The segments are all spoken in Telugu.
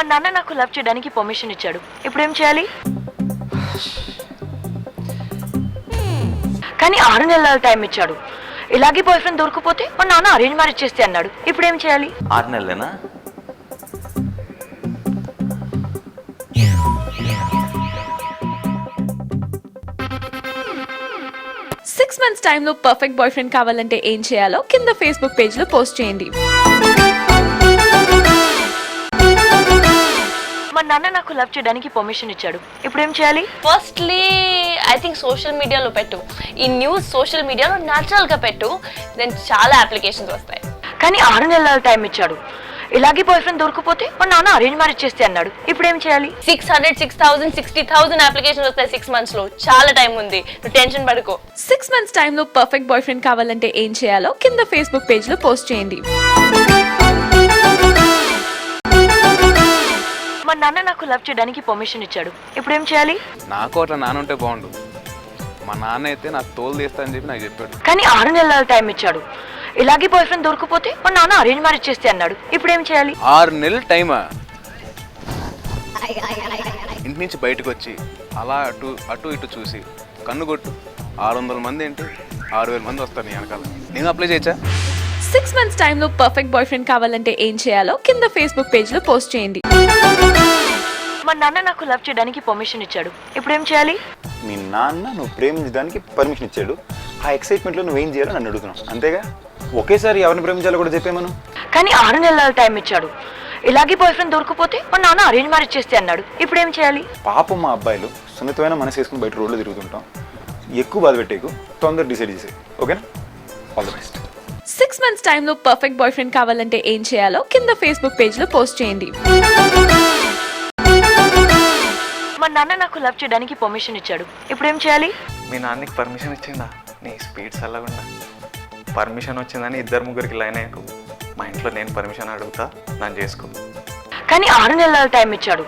మా నాన్న నాకు లవ్ చేయడానికి పర్మిషన్ ఇచ్చాడు. ఇప్పుడు ఏం చేయాలి? కానీ 6 నెలల టైం ఇచ్చాడు. ఇలాగే బాయ్ ఫ్రెండ్ దొరికిపోతే మా నాన్న అరేంజ్ మ్యారేజ్ చేస్తే అన్నాడు. ఇప్పుడు ఏం చేయాలి? 6 నెలలేనా? సిక్స్ మంత్స్ టైంలో పర్ఫెక్ట్ బాయ్ ఫ్రెండ్ కావాలంటే ఏం చేయాలో కింద ఫేస్బుక్ పేజ్లో పోస్ట్ చేయండి. మా నాన్న నాకు లవ్ చేయడానికి పర్మిషన్ ఇచ్చాడు. ఇప్పుడు ఏం చేయాలి? ఫస్ట్లీ ఐ థింక్ సోషల్ మీడియాలో పెట్టు. ఈ న్యూస్ సోషల్ మీడియాలో న్యాచురల్గా పెట్టు. దెన్ చాలా అప్లికేషన్స్ వస్తాయి. కానీ 6 నెలల టైం ఇచ్చాడు. ఇలాగే బాయ్ ఫ్రెండ్ దొరికిపోతే మా నాన్న అరేంజ్ మ్యారేజ్ చేస్తే అన్నాడు. ఇప్పుడు ఏం చేయాలి? 600, 6,000, 60,000 అప్లికేషన్స్ వస్తాయి 6 months లో. చాలా టైం ఉంది, నువ్వు టెన్షన్ పడుకో. 6 మంత్స్ టైంలో పర్ఫెక్ట్ బాయ్ ఫ్రెండ్ కావాలంటే ఏం చేయాలో కింద ఫేస్బుక్ పేజ్లో పోస్ట్ చేయండి. మా నాన్న నాకు లవ్ చేయడానికి పర్మిషన్ ఇచ్చాడు. ఇప్పుడు ఏం చేయాలి? నాకు అట్లా నాన్న ఉంటే బాగుండు. మా నాన్న అయితే నాకు తోలు తీస్తా అని చెప్పి నాకు చెప్పాడు. కానీ 6 నెలల టైం ఇచ్చాడు. ఇలాగే బాయ్ ఫ్రెండ్ దొరికిపోతే మా నాన్న అరేంజ్ మ్యారేజ్ చేస్తే అన్నాడు. ఇప్పుడు ఏం చేయాలి? 6 నెలల టైమా? ఇంటి నుంచి బయటకు వచ్చి అలా అటు ఇటు చూసి కన్ను కొట్టు. 600 మంది ఏంటి 6,000 మంది వస్తారు నీ వెనకాల. నేను అప్లై చేయొచ్చా? 6 మంత్స్ టైంలో పర్ఫెక్ట్ బాయ్ ఫ్రెండ్ కావాలంటే ఏం చేయాలో కింద ఫేస్బుక్ పేజ్లో పోస్ట్ చేయండి. మా నాన్న నాకు లవ్ చేయడానికి పర్మిషన్ ఇచ్చాడు. ఇప్పుడు ఏం చేయాలి? మీ నాన్న నువ్వు ప్రేమించడానికి పర్మిషన్ ఇచ్చాడు. ఆ ఎక్సైట్మెంట్లో నువ్వేం చేయాలో నన్ను అడుగుతున్నావు అంతేగా? ఒకేసారి ఎవరిని ప్రేమించాలో కూడా చెప్పేమను. కానీ 6 నెలల టైం ఇచ్చాడు. ఇలాగే బాయ్ ఫ్రెండ్ దొరికిపోతే మా నాన్న అరేంజ్ మ్యారేజ్ చేస్తే అన్నాడు. ఇప్పుడు ఏం చేయాలి? పాపం మా అబ్బాయిలు సున్నితమైన మనసు వేసుకుని బయట రోడ్లో తిరుగుతుంటాం. ఎక్కువ బాధ పెట్టేకు, తొందర డిసైడ్ చేసే. ఓకేనా? All the best. 6 మంత్స్ టైంలో పర్ఫెక్ట్ బాయ్ ఫ్రెండ్ కావాలంటే ఏం చేయాలో కింద ఫేస్బుక్ పేజ్లో పోస్ట్ చేయండి. మా నాన్న నాకు లవ్ చేయడానికి పర్మిషన్ ఇచ్చాడు. ఇప్పుడు ఏం చేయాలి? మీ నాన్నకి పర్మిషన్ ఇచ్చిందా? నీ స్పీడ్స్ అలాగుండా. పర్మిషన్ వచ్చిందని 2-3కి లైన్ అయ్యాకు. మా ఇంట్లో నేను పర్మిషన్ అడుగుతా, నన్ను చేసుకో. కానీ 6 నెలల టైం ఇచ్చాడు.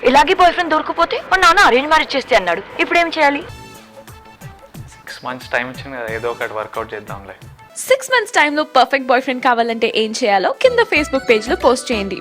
ఇలాగే బాయ్ ఫ్రెండ్ దొరికిపోతే మా నాన్న అరేంజ్ మ్యారేజ్ చేస్తే అన్నాడు. ఇప్పుడు ఏం చేయాలి? 6 months టైం ఇచ్చింది కదా, ఏదో ఒకటి వర్కౌట్ చేద్దాంలే. 6 మంత్స్ టైంలో పర్ఫెక్ట్ బాయ్ ఫ్రెండ్ కావాలంటే ఏం చేయాలో కింద ఫేస్బుక్ పేజ్లో పోస్ట్ చేయండి.